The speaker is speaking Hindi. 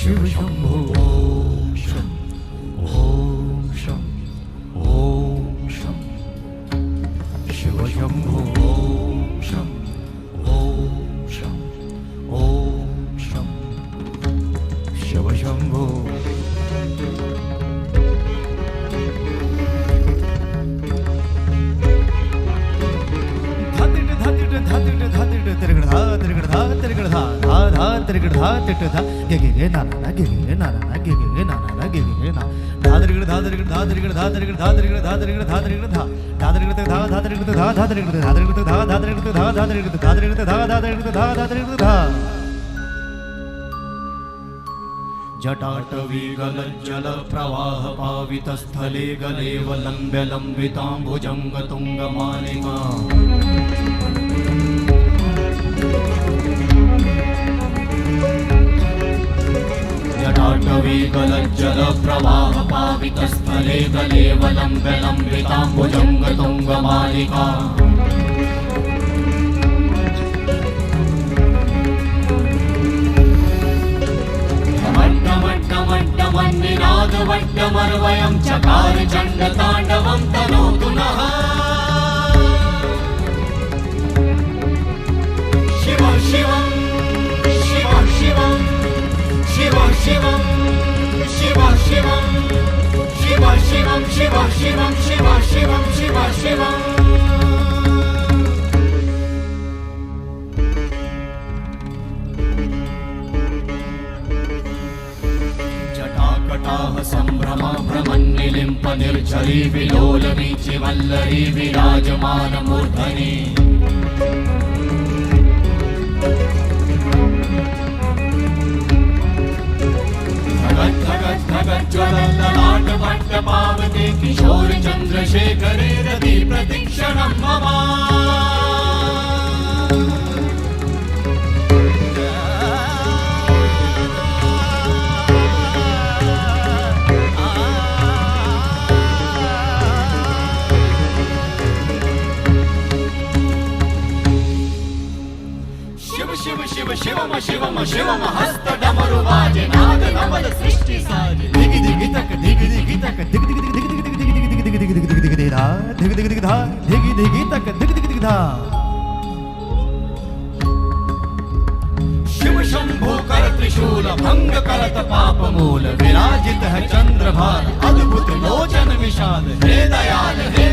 शिव शंभो ओम शं ओम शं ओम शं शिव शंभो ओम शं ओम शं ओम शं शिव शंभो जटाटवीगलज्जल प्रवाह पावितस्थले गलेव लम्ब्य लम्बिताम्बुजङ्ग तुङ्गमालिका जटाटवीगलज्जल प्रवाह पावितस्थले गलेव लम्ब्य लम्बिताम्बुजङ्ग तुङ्गमालिका वट्टमर्वयं चकार चण्डताण्डवं तनोतु नः शिव शिवं शिव शिवं शिव शिवं शिव शिवं शिव शिवं शिव शिवं शिव शिवं शिव शिवं संभ्रमा भ्रमन्निलिम्प निर्झरी विलोल वीचि वल्लरी विराजमान मूर्धनि धगत् धगत् धगत् ज्वलल्ललाट वट्ट पावते किशोर चन्द्रशेखरे रति प्रतिक्षणं मम शिव शिवम शिवम शिवम हस्त डमरु बाजे नाद नवल सृष्टि साजे दिगि दिगि तक दिगि दिगि तक दिगि दिगि दिगि दिगि दिगि दिगि दिगि दिगि दिगि दिगि धा दिगि दिगि दिगि धा दिगि दिगि तक दिगि दिगि दिगि धा शिव शंभो कर त्रिशूल भंग करत पाप मूल विराजित है चंद्रभार अद्भुत लोचन विशाल हे दयाल हे